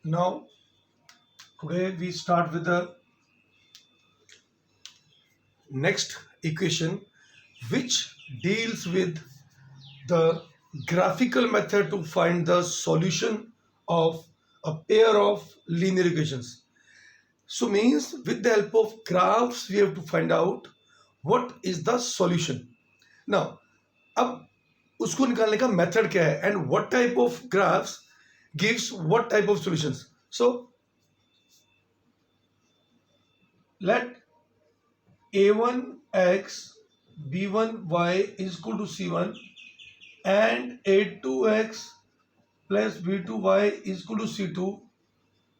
Now, today we start with the next equation which deals with the graphical method to find the solution of a pair of linear equations. So means with the help of graphs we have to find out what is the solution. Now, अब उसको निकालने का method क्या है and what type of graphs gives what type of solutions. So let a1x b1y is equal to c1 and a2x plus b2y is equal to c2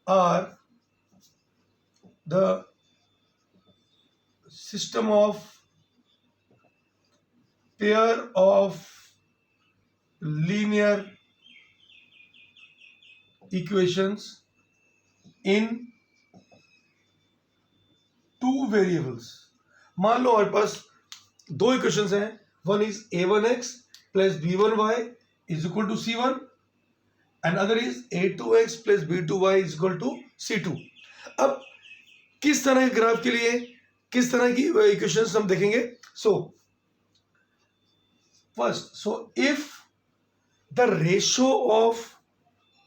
are the system of pair of linear equations in two variables. मान लो हमारे पास दो equations हैं. One is a1x plus b1y is equal to c1 and other is a2x plus b2y is equal to c2. अब किस तरह के graph के लिए किस तरह की इक्वेशंस हम देखेंगे. So first, so if the ratio of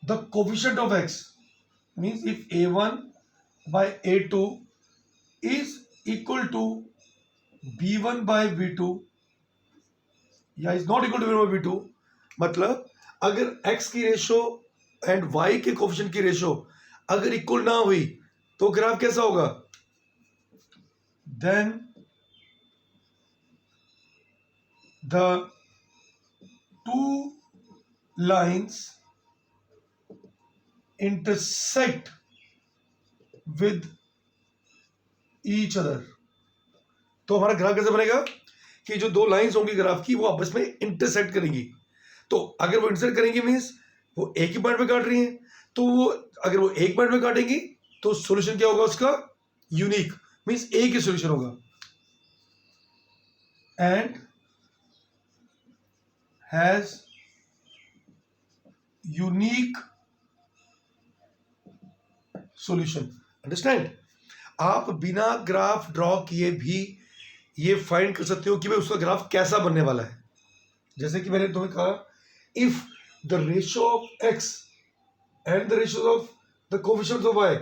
the coefficient of x means if a1 by a2 is equal to b1 by b2 या is not equal to b1 by b2, मतलब अगर x की ratio and y के coefficient की ratio अगर equal ना हुई तो ग्राफ कैसा होगा. Then the two lines intersect with each other. तो हमारा ग्राफ कैसे बनेगा कि जो दो लाइंस होंगी ग्राफ की वो आपस में इंटरसेक्ट करेंगी. तो अगर वो इंटरसेक्ट करेंगी मीन्स वो एक ही पॉइंट पे काट रही हैं. तो वो अगर वो एक पॉइंट पे काटेंगी तो सॉल्यूशन क्या होगा उसका. यूनिक मीन्स एक ही सॉल्यूशन होगा. And has unique solution. Understand. आप बिना ग्राफ ड्रॉ किए भी ये फाइंड कर सकते हो कि भाई उसका ग्राफ कैसा बनने वाला है. जैसे कि मैंने तुम्हें कहा if the ratio of X and the ratio of the coefficients of Y,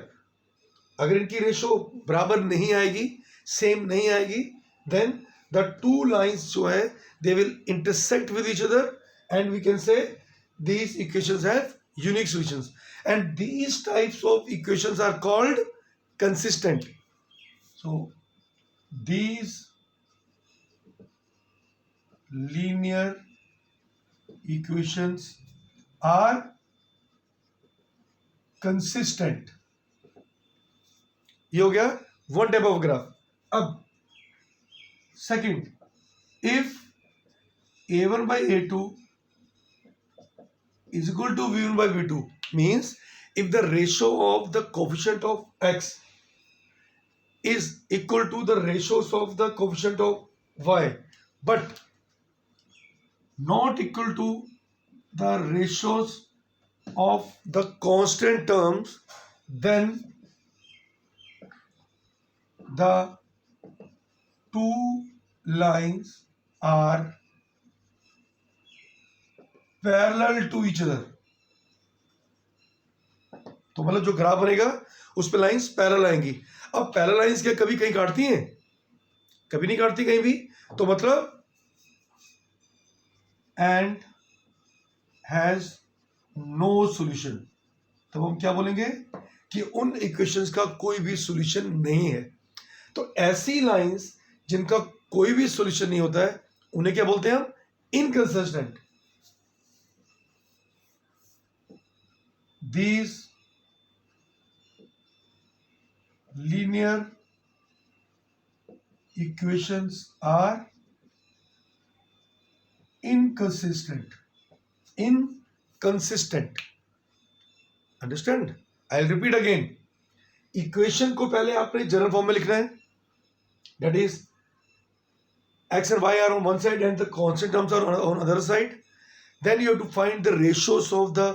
अगर इनकी रेशियो बराबर नहीं आएगी, सेम नहीं आएगी, देन द टू लाइंस जो है they will intersect with each other and we can say these equations have unique solutions, and these types of equations are called consistent. So these linear equations are consistent. ये हो गया one type of graph. अब second, if a1 by a2 is equal to v1 by v2 means if the ratio of the coefficient of x is equal to the ratios of the coefficient of y but not equal to the ratios of the constant terms, then the two lines are parallel to each other. तो मतलब जो graph बनेगा उस पे lines parallel आएंगी. अब parallel lines क्या कभी कहीं काटती हैं? कभी नहीं काटती कहीं भी. तो मतलब एंड हैज नो सॉल्यूशन. तब हम क्या बोलेंगे कि उन इक्वेशंस का कोई भी सॉल्यूशन नहीं है. तो ऐसी लाइंस जिनका कोई भी सॉल्यूशन नहीं होता है उन्हें क्या बोलते हैं हम. Inconsistent. These linear equations are inconsistent. Inconsistent. Understand? I'll repeat again. Equation को पहले आपने जनरल फॉर्म में लिखना है. That is, x and y are on one side and the constant terms are on other side. Then you have to find the ratios of the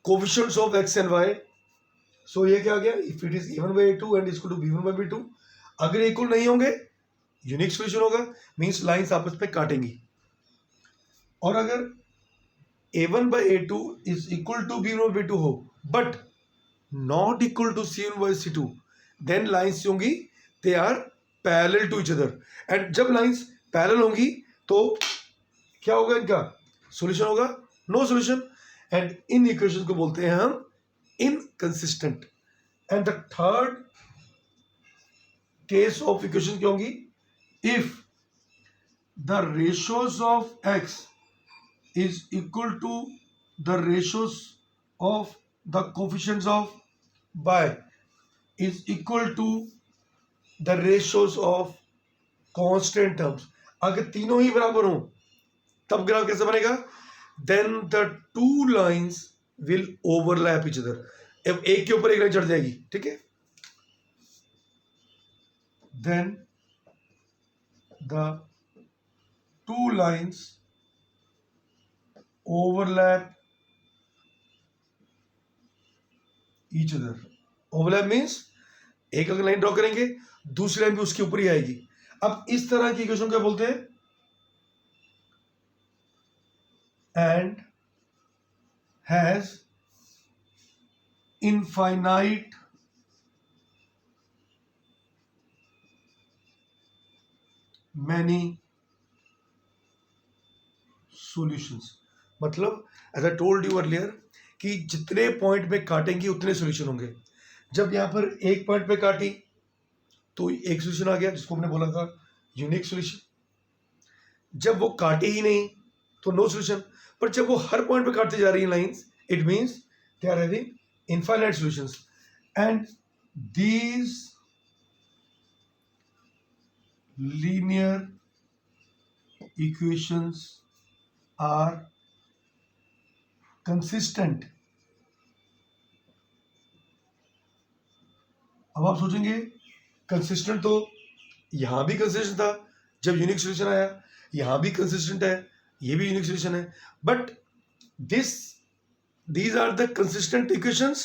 coefficients of x and y सो ये क्या आ गया, if it is a1/a2 and is equal to b1/b2, अगर इक्वल नहीं होंगे unique solution होगा, means lines आपस में काटेंगी। और अगर a1/a2 is equal to b1/b2 हो but not equal to c1/c2, then lines होंगी they are parallel to each other, and जब लाइंस पैरेलल होंगी तो क्या होगा, इनका सॉल्यूशन होगा नो सॉल्यूशन, एंड इन इक्वेशन को बोलते हैं हम inconsistent. And the third case of equation क्या होंगी, if the ratios of x is equal to the ratios of the coefficients of y is equal to the ratios of constant terms, अगर तीनों ही बराबर हों तब ग्राफ कैसे बनेगा, then the two lines will overlap each other, अब एक के ऊपर एक लाइन चढ़ जाएगी, ठीक है, then the two lines overlap each other, overlap means एक अगर लाइन ड्रॉ करेंगे दूसरी लाइन भी उसके ऊपर ही आएगी। अब इस तरह की इक्वेशन क्या बोलते हैं, and has infinite many solutions, मतलब as I told you earlier कि जितने पॉइंट पे काटेंगे उतने सॉल्यूशन होंगे। जब यहां पर एक पॉइंट पे काटी तो एक सॉल्यूशन आ गया जिसको हमने बोला था यूनिक सॉल्यूशन, जब वो काटे ही नहीं तो नो सॉल्यूशन, पर जब वो हर पॉइंट पे काटते जा रही है lines, it means they are having infinite solutions, and these linear equations are consistent. अब आप सोचेंगे कंसिस्टेंट तो यहां भी कंसिस्टेंट था जब यूनिक सॉल्यूशन आया, यहां भी कंसिस्टेंट है, ये भी यूनिक सॉल्यूशन है, but these are the consistent equations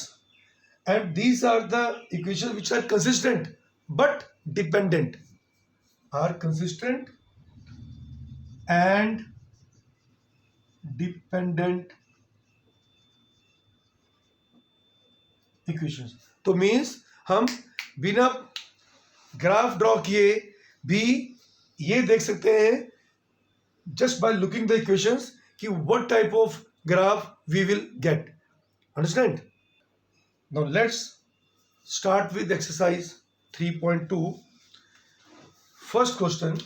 and these are the equations which are consistent but dependent, are consistent and dependent equations। तो मीन्स हम बिना ग्राफ ड्रॉ किए भी ये देख सकते हैं just by looking the equations कि what type of graph we will get, understand? Now let's start with exercise 3.2. First question,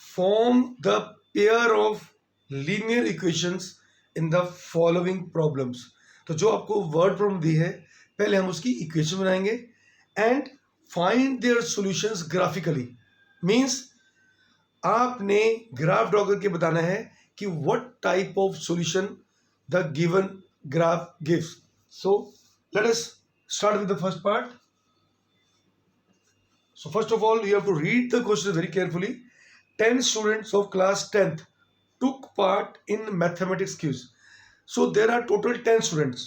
form the pair of linear equations in the following problems। तो जो आपको वर्ड प्रॉब्लम दी है पहले हम उसकी equation बनाएंगे and find their solutions graphically, means आपने graph draw करके बताना है कि what type of solution the given graph gives. So let us start with the first part. So first of all, you have to read the question very carefully. 10 students of class 10th took part in mathematics quiz. So there are total 10 students.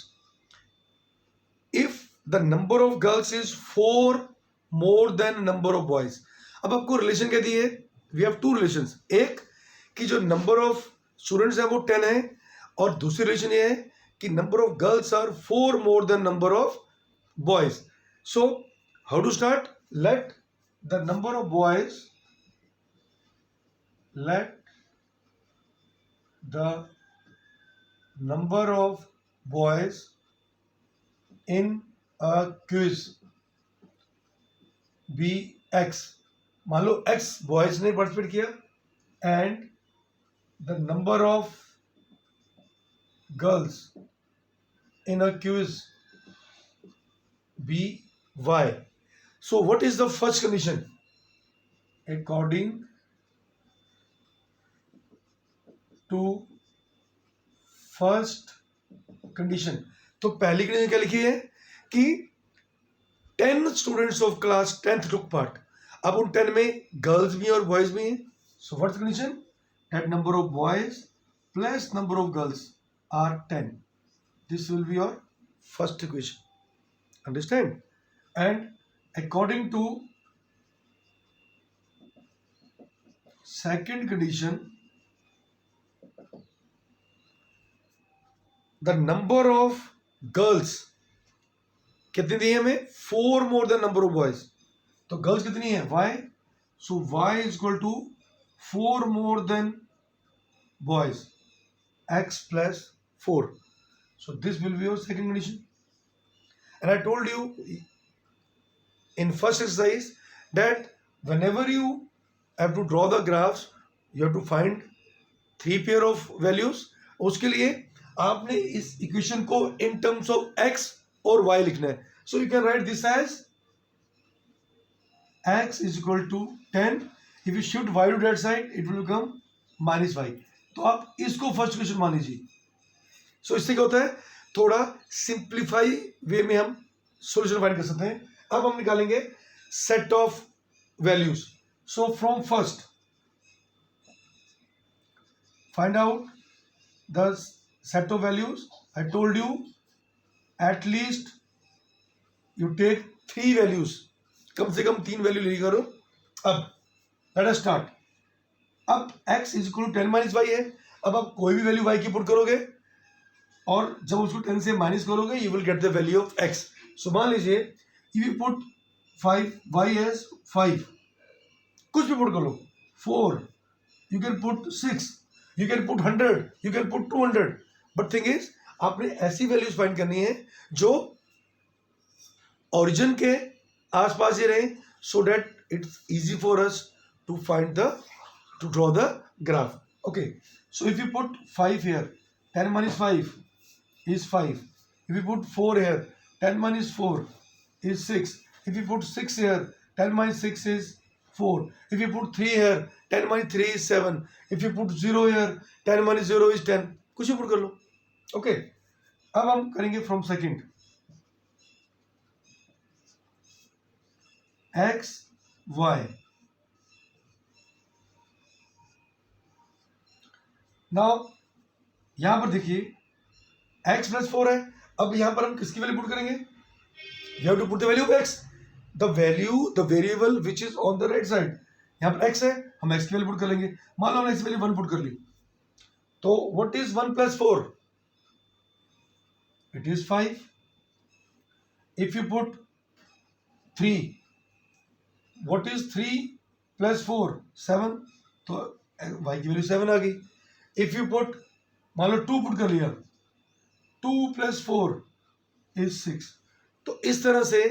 If the number of girls is 4 more than number of boys, अब आपको relation क्या दी है, we have two relations, एक कि जो number of students है वो 10 है और दूसरी रिलेशन ये है कि number of girls are 4 more than number of boys. So how to start? Let the number of boys, let the number of boys in a quiz be x, मान लो x boys ने participate किया and the number of girls in a quiz be y. So what is the first condition? According to first condition, तो पहली condition क्या लिखी है कि 10 students of class 10th took part। अब उन 10 में गर्ल्स भी हैं और बॉयज भी हैं। So what's the condition? That number of boys plus number of girls are 10। this will be your first equation. Understand? And according to second condition, the number of girls कितनी दी है हमें? 4 more than number of boys. तो girls कितनी है? y. So y is equal to 4 more than boys, x plus 4. So this will be your second condition. And I told you in first exercise that whenever you have to draw the graphs, you have to find 3 pair of values. उसके लिए आपने इस equation को in terms of x और y लिखना है. So you can write this as x is equal to 10. If you shift y to that side, it will become minus y. तो आप इसको फर्स्ट इक्वेशन मान लीजिए. सो इससे क्या होता है, थोड़ा सिंप्लीफाई वे में हम सॉल्यूशन फाइंड कर सकते हैं. अब हम निकालेंगे set of values. So from first find out the set of values. I told you at least you take 3 values, कम से कम 3 वैल्यू ले करो. अब लेट अस स्टार्ट. अब x is equal to 10 minus y है. अब आप कोई भी वैल्यू y की पुट करोगे और जब उसको 10 से माइनस करोगे you will get the value of x. So मान लीजिए if you put 5 y as 5, कुछ भी पुट करो, 4, you can put 6, you can put 100, you can put 200. But thing is आपने ऐसी वैल्यूज फाइंड करनी है जो ओरिजिन के आसपास ही रहे, so that it's easy for us to find the to draw the graph. Okay, so if you put 5 here, 10 minus 5 is 5. If you put 4 here, 10 minus 4 is 6. If you put 6 here, 10 minus 6 is 4. If you put 3 here, 10 minus 3 is 7. If you put 0 here, 10 minus 0 is 10. कुछ भी put कर लो. Okay, अब हम करेंगे from second. x, y. Now यहां पर देखिए x plus 4 है. अब यहां पर हम किसकी वैल्यू पुट करेंगे? You have to put the value of x, the value, the variable which is on the right side. यहां पर x है, हम x की वैल्यू पुट कर लेंगे. मान लो हमने x की वैल्यू 1 पुट कर ली, तो what is 1 plus 4? It is 5. If you put 3, what is 3 plus 4? 7. तो y की वैल्यू 7 आ गई. इफ यू पुट, मान लो 2 पुट कर लिया, 2 प्लस 4 इज 6. तो इस तरह से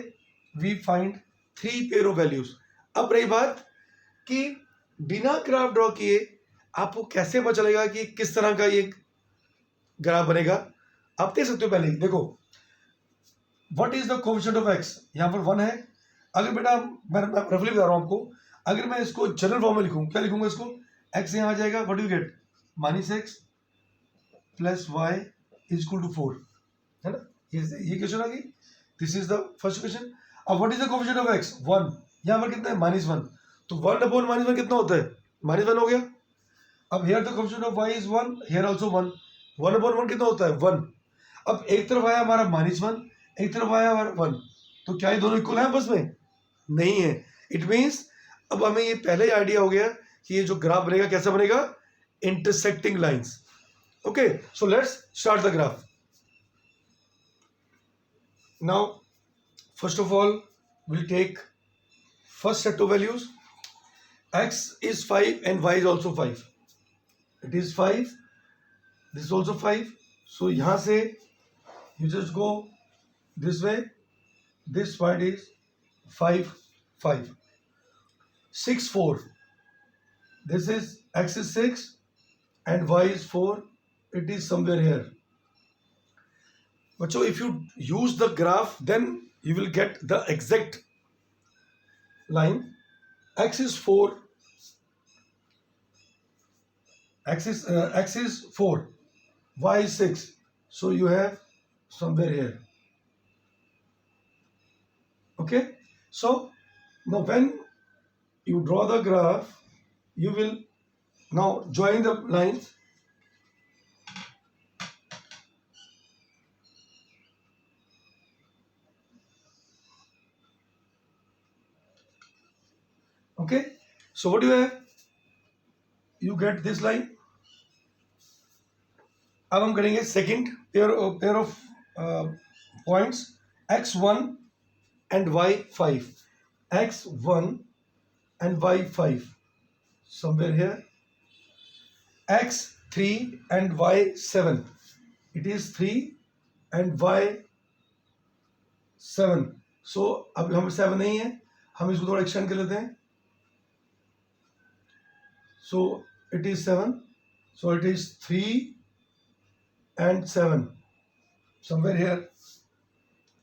we find 3 pair of values. अब रही बात कि बिना ग्राफ ड्रॉ किए आपको कैसे पता चलेगा कि किस तरह का ये ग्राफ बनेगा. आप देख सकते हो, पहले देखो what is the coefficient of x. यहां पर 1 है. अगर बेटा मैं रफली बता रहा हूं आपको, अगर मैं इसको जनरल फॉर्म में लिखूं, क्या लिखूंगा इसको? x यहां आ जाएगा, what you get? Minus x plus y is equal to 4, है ना. ये क्वेश्चन आ गई. This is the first question. अब what is the coefficient of x? 1. यहां पर कितना है? -1. तो 1 अपॉन -1 कितना होता है? -1 हो गया. अब here the coefficient of y is 1, here also 1. 1 upon 1 कितना होता है? 1. अब एक तरफ आया हमारा -1, एक तरफ आया हमारा 1. तो क्या ये दोनों इक्वल है आपस में? नहीं है. इट मीन्स अब हमें ये पहले ही आइडिया हो गया कि ये जो ग्राफ बनेगा कैसा बनेगा? intersecting lines. Okay, so let's start the graph. Now first of all we'll take first set of values. X is 5 and y is also 5. It is 5, this is also 5. So yahan se you just go this way, this side is 5 5. 6 4, this is x is 6 and y is 4, it is somewhere here. But so if you use the graph, then you will get the exact line. X is 4, x is 4, y is 6, so you have somewhere here. Okay, so now when you draw the graph, you will now join the lines. Okay, so what you have, you get this line. अब हम करेंगे second pair of points x1 and y5, x1 and y5 somewhere here, x3 and y7, it is 3 and y7. सो अब हम 7 नहीं है, हम इसको थोड़ा एक्सटेंड कर लेते हैं. So it is 7, so it is 3 and 7 somewhere here.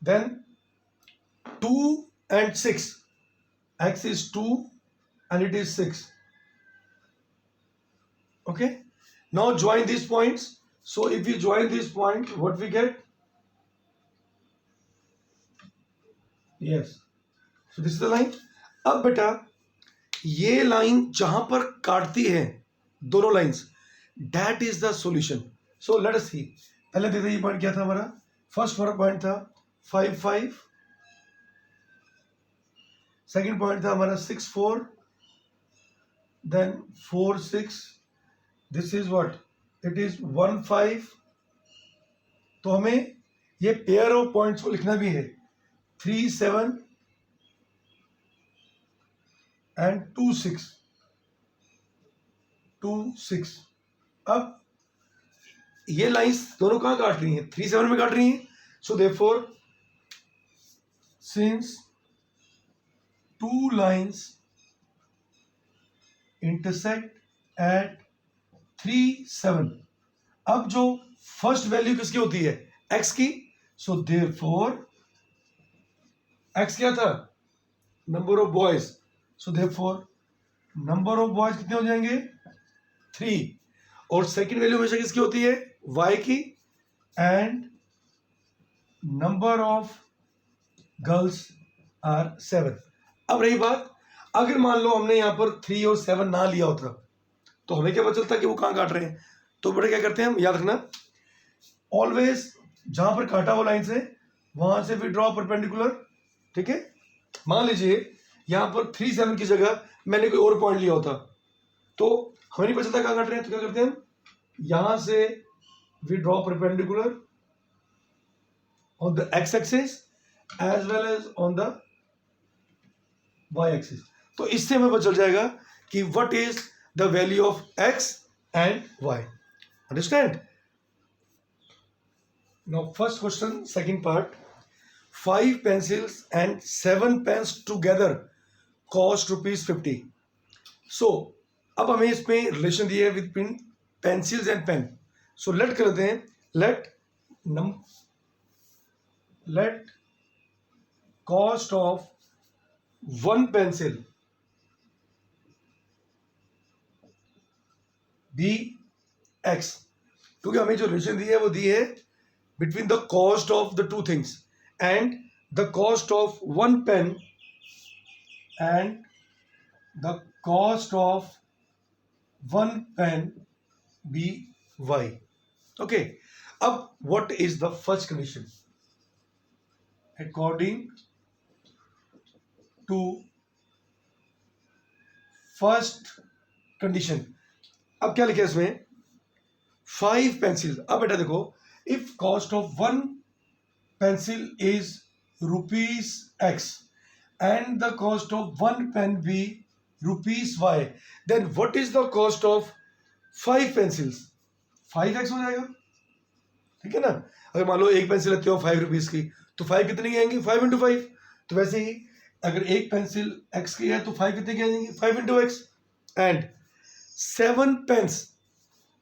Then 2 and 6, x is 2 and it is 6. Okay, now join these points. So if we join these points, what we get? Yes, so this is the line. अब बेटा ये line जहां पर काटती है दोनों lines, that is the solution. So let us see. पहले देखते ये पॉइंट क्या था हमारा. फर्स्ट पॉइंट था 5 5, सेकेंड पॉइंट था हमारा 6 4, then 4 6. This is what, it is 1 5. तो हमें ये पेयर ऑफ पॉइंट्स को लिखना भी है 3 7 एंड 2 6 2 6. अब ये लाइंस दोनों कहाँ काट रही हैं? 3 7 में काट रही हैं. So therefore since two lines intersect at 3 7, अब जो फर्स्ट वैल्यू किसकी होती है? x की. सो देयरफॉर x क्या था? Number of boys. So therefore number of boys कितने हो जाएंगे? 3. और सेकेंड वैल्यू हमेशा किसकी होती है? y की. And number of girls are 7. अब रही बात, अगर मान लो हमने यहां पर 3 और 7 ना लिया होता तो हमें क्या पता चलता कि वो कहां काट रहे हैं? तो बड़े क्या करते हैं हम, याद रखना, ऑलवेज जहां पर काटा हुआ लाइन से वहां से भी ड्रॉ परपेंडिकुलर. ठीक है, मान लीजिए यहां पर 3 7 की जगह मैंने कोई और पॉइंट लिया होता तो हमें नहीं पता चलता कहां काट रहे हैं. तो क्या करते हैं हम, यहां से we draw perpendicular on the x-axis as well as on the y-axis. तो इससे हमें पता चल जाएगा कि what is the value of x and y. Understand? Now first question, second part. 5 pencils and 7 pens together cost ₹50. So अब हमें इसमें रिलेशन दिया है between pencils and pen. So let कर देते हैं, let cost of one pencil be x. क्योंकि हमें जो रिलेशन दी है वो दी है between the cost of the two things and the cost of one pen and the cost of one pen be y. Okay, अब what is the first condition? According to first condition, अब क्या लिखा है इसमें? 5 pencils. अब बेटा देखो, if cost of one pencil is ₹x and the cost of one pen be ₹y, then what is the cost of 5 pencils? 5x हो जाएगा. ठीक है ना. अगर मान लो एक पेंसिल लेते हो ₹5 की तो 5 कितने की आएंगी? 5 into 5. तो वैसे ही अगर एक पेंसिल x की है तो 5 कितने की आएंगी? 5 into x. And 7 pens,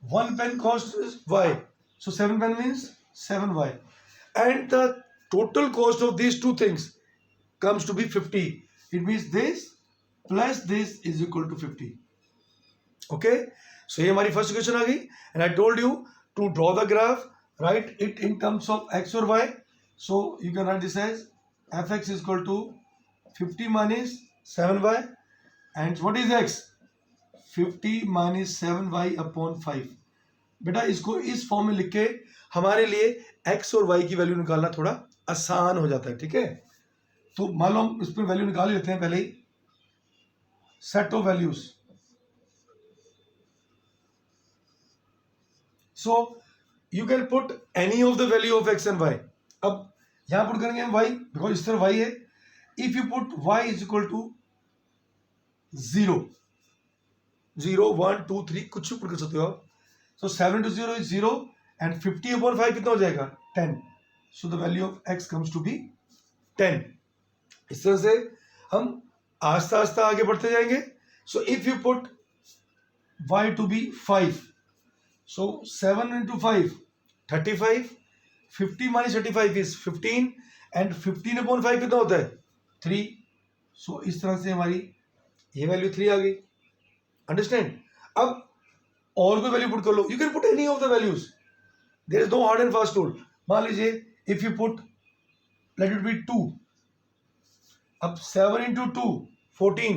one pen cost is y, so 7 pen means 7y, and the total cost of these two things comes to be 50. It means this plus this is equal to 50. Okay, so ये हमारी first equation आ गई. And I told you to draw the graph, write it in terms of x और y. So you can write this as fx is equal to 50 minus 7y, and what is x? 50 minus 7y upon 5. बेटा इसको इस form में लिख के हमारे लिए x और y की वैल्यू निकालना थोड़ा आसान हो जाता है. ठीक है, तो मान लो हम इस पर वैल्यू निकाल लेते हैं पहले ही. set of values. So you can put any of the value of x and y. अब यहां पुट करेंगे हम y, बिकॉज इस तरफ y है. If you put y is equal to 0, 0 1 2 3 कुछ भी पुट कर सकते हो आप. सो 7 into 0 is 0 and 50/5 कितना हो जाएगा 10. So the value of x comes to be 10. इस तरह से हम आस्ता आस्ता आगे बढ़ते जाएंगे. So if you put y to be 5, so 7 into 5 35, 50 minus 35 is 15 and 15/5 कितना होता है 3. सो इस तरह से हमारी ये वैल्यू 3 आ गई. अंडरस्टैंड. अब और कोई वैल्यू पुट कर लो. You can put any of the values. There is no hard and fast rule. मान लीजिए if you put let it be 2. अब 7 into 2 14,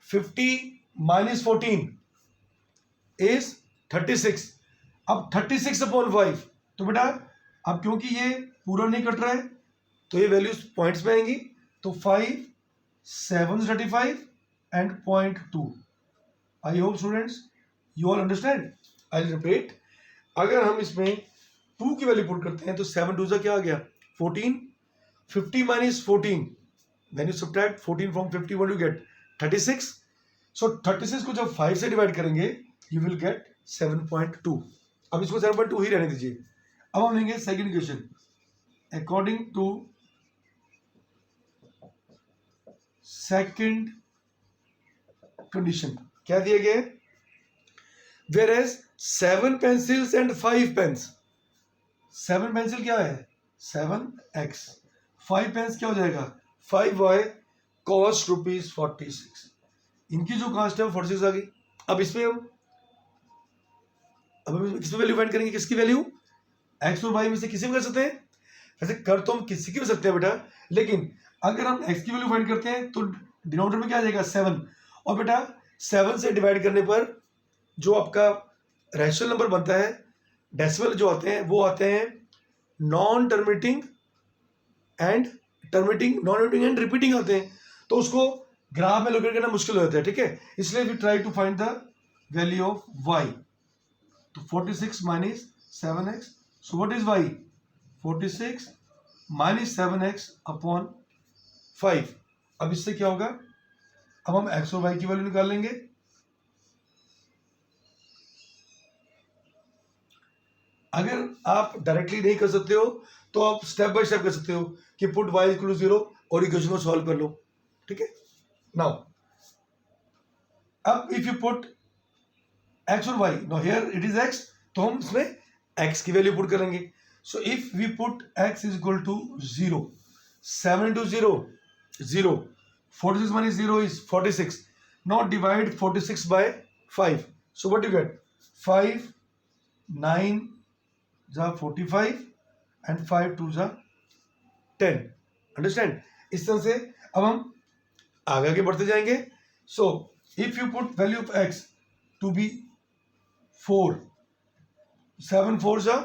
50 minus 14 is 36. अब 36/5. तो बेटा अब क्योंकि ये पूरा नहीं कट रहा है तो ये वैल्यूज पॉइंट्स में आएंगी. तो 5 7 35 and 0.2. I hope students you all understand. I repeat, अगर हम इसमें 2 की वैल्यू पुट करते हैं तो 7 2 क्या आ गया 14. 50 minus 14, when you subtract 14 from 50 what do you get 36. so 36 को जब 5 से डिवाइड करेंगे you will get 7.2. अब इसको 7.2 ही रहने दीजिए. अब हम लेंगे second question. According to second condition क्या दिया गया है. whereas 7 pencils and 5 pens. 7 pencil क्या है 7x. 5 पेन्स क्या हो जाएगा 5y. कॉस्ट ₹46. इनकी जो कॉस्ट है वो 46 आ गई. अब इसमें हम किसमें वैल्यू फाइंड करेंगे. किसकी वैल्यू x और y में से किसी भी कर सकते हैं. वैसे कर तो हम किसी की भी सकते हैं बेटा, लेकिन अगर हम x की वैल्यू फाइंड करते हैं तो डिनोमिनेटर में क्या आ जाएगा 7. और बेटा 7 से डिवाइड करने पर जो आपका रैशनल नंबर बनता है डेसिमल जो आते हैं वो आते हैं non terminating and terminating, non terminating and repeating आते हैं. तो उसको ग्राफ में लोकेट करना मुश्किल हो जाता है. ठीक है, इसलिए we try to find the value of y. तो 46 minus 7x. So what is y 46 minus 7x upon 5. अब इससे क्या होगा. अब हम x और y की वैल्यू निकाल लेंगे. अगर आप डायरेक्टली नहीं कर सकते हो तो आप स्टेप बाय स्टेप कर सकते हो कि पुट y इक्वल टू 0 और इक्वेशन को सॉल्व कर लो. ठीक है. नाउ अब इफ यू पुट x और y, now here it is x, तो हम इसमें x की वैल्यू पुट करेंगे. So if we put x is equal to 0, 7 into 0 0, 46 minus 0 is 46. now divide 46 by 5. so what you get 5 9 जा 45 and 5 2 जा 10. Understand. इस तरह से अब हम आगे बढ़ते जाएंगे. So if you put value of x to be 4, 7 4 जा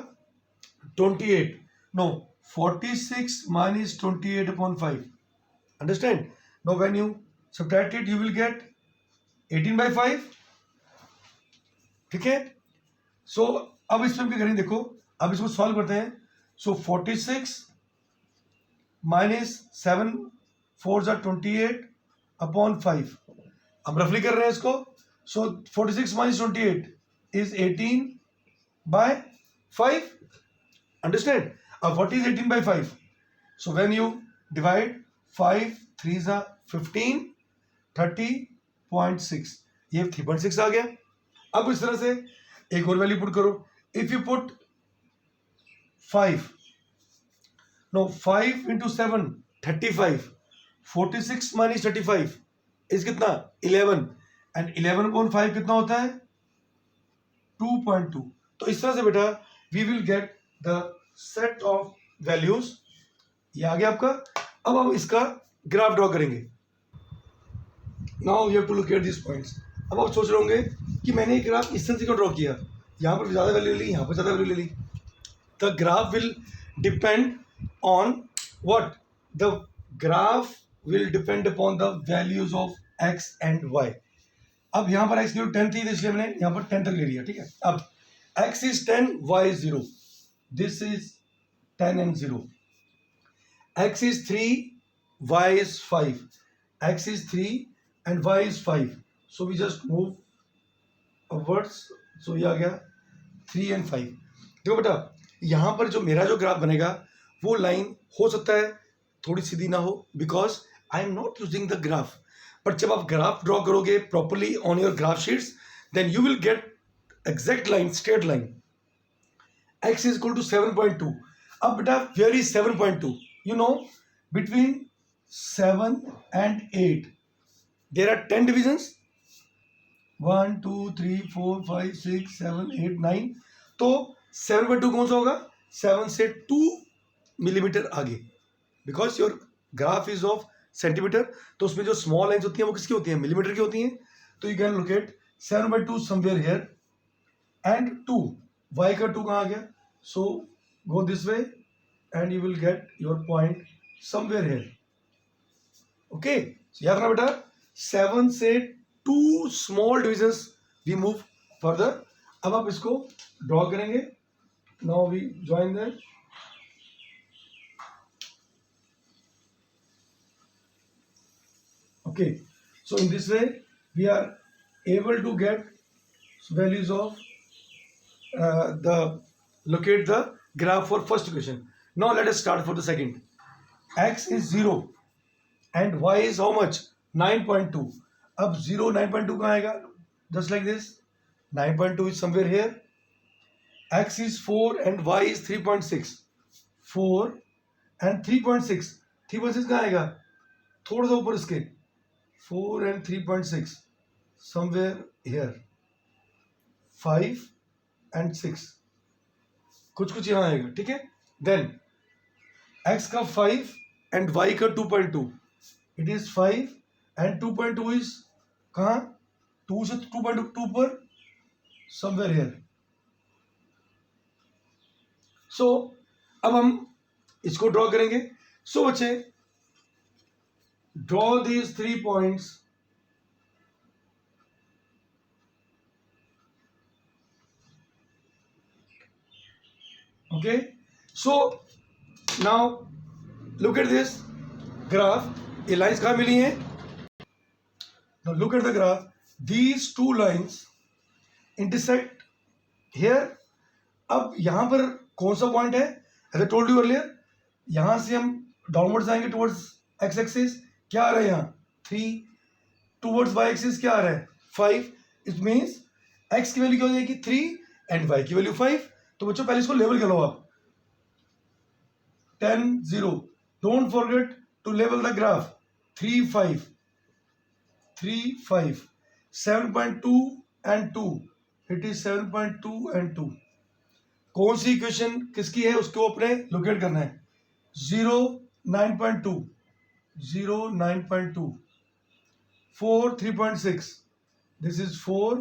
28. No 46 minus 28/5. Understand. No when you subtract it you will get 18/5. ठीक है. सो अब इसमें हम क्या करेंगे देखो. अब इसको सॉल्व करते हैं. सो 46 minus 7 4 जा 28/5. हम रफली कर रहे हैं इसको. सो 46 minus 28 is 18/5. अंडरस्टैंड. अब what is 18/5? so when you divide 5 3 जा 15 30.6. ये 3.6 आ गया. अब इस तरह से एक और वैल्यू पुट करो. If you put 5, no 5 into 7 35. 46 minus 35 is कितना 11 एंड 11/5 कितना होता है 2.2. तो इस तरह से बेटा we will get the set of values. ये आ गया आपका. अब हम इसका ग्राफ ड्रॉ करेंगे. Now you have to look at this points. अब आप सोच रहे होंगे कि मैंने ये ग्राफ इस तरह से क्यों ड्रॉ किया. यहाँ पर ज़्यादा वैल्यू ली, यहाँ पर ज़्यादा वैल्यू ले ली. The graph will depend on what. The graph will depend upon the values of x and y. अब यहाँ पर x की वैल्यू 10 थी, इसलिए मैंने यहाँ पर 10 तक ले लिया, ठीक है। अब x is 10, y is 0, this is 10 and 0, x is 3, y is 5, x is 3 and y is 5, so we just move upwards, so ये आ गया 3 and 5। देखो बेटा, यहाँ पर जो मेरा जो ग्राफ बनेगा वो लाइन हो सकता है थोड़ी सीधी ना हो, because I am not using the graph, but जब आप ग्राफ ड्रॉ करोगे properly on your graph sheets, then you will get exact line, straight line. x is equal to 7.2। अब बेटा where is 7.2? You know between 7 and 8 there are 10 divisions, 1 2 3 4 5 6 7 8 9, तो 7.2 कौन सा होगा? 7 से 2 मिलीमीटर आगे, because your graph is of centimetre, तो उसमें जो स्मॉल लाइन्स होती हैं वो किसकी होती हैं? मिलीमीटर की होती हैं। तो you can locate 7/2 somewhere here and 2, y का 2 कहाँ आ गया? So go this way and you will get your point somewhere here. Okay, याद रखना बेटा, 7 से 2 small divisions we move further. अब आप इसको ड्रॉ करेंगे। Now we join that. Okay, so in this way we are able to get values of locate the graph for first equation. Now let us start for the second. X is 0 and y is how much? 9.2. अब 0 9.2 कहाँ आएगा? Just like this, 9.2 is somewhere here. X is 4 and y is 3.6. 4 and 3.6. 3.6 कहाँ आएगा? थोड़ा सा ऊपर इसके, 4 and 3.6 somewhere here, 5 and 6 कुछ यहाँ आएगा, ठीक है। देन x का 5 and y का 2.2, इट इज 5 and 2.2 इज कहाँ? 2 से 2.2 पर somewhere here। सो अब हम इसको ड्रॉ करेंगे। सो बच्चे, draw these 3 points okay, so now look at this graph। ये लाइंस कहाँ मिली हैं? now look at the graph, these 2 lines intersect here। अब यहां पर कौन सा पॉइंट है? as I told you earlier, यहां से हम डाउनवर्ड जाएंगे टुवर्ड्स x एक्सिस, क्या आ रहा है यहाँ? 3, टूवर्ड्स y एक्सिस क्या आ रहा है? 5। इट मीन्स x की वैल्यू क्या हो जाएगी? 3 एंड y की वैल्यू 5। तो बच्चों पहले इसको लेवल कर लो आप। 10 0, don't forget to level the graph. 3 5 3 5, 7.2 and 2, it is 7.2 and 2। कौन सी इक्वेशन किसकी है उसको अपने लोकेट करना है। 0 9.2, 0 9.2, 4 3.6, this is 4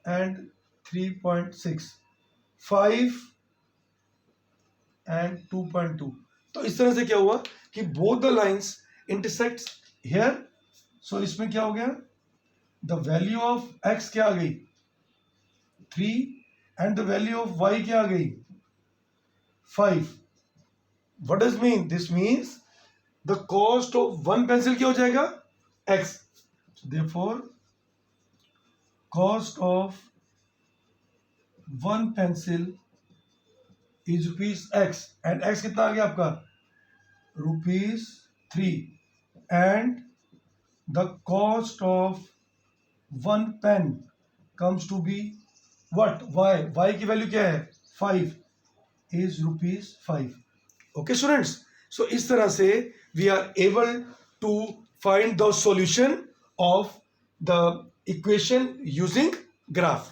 and 3.6, 5 and 2.2। तो इस तरह से क्या हुआ कि both the lines intersects here। सो इसमें क्या हो गया? the value of x क्या आ गई? 3 and the value of y क्या आ गई? 5। what does mean? this means the cost of one pencil क्या हो जाएगा? x। therefore cost of one pencil is rupees x, and x कितना आ गया आपका? rupees 3, and the cost of one pen comes to be what? y। y की value क्या है? 5 is rupees 5। okay students, so इस तरह से we are able to find the solution of the equation using graph।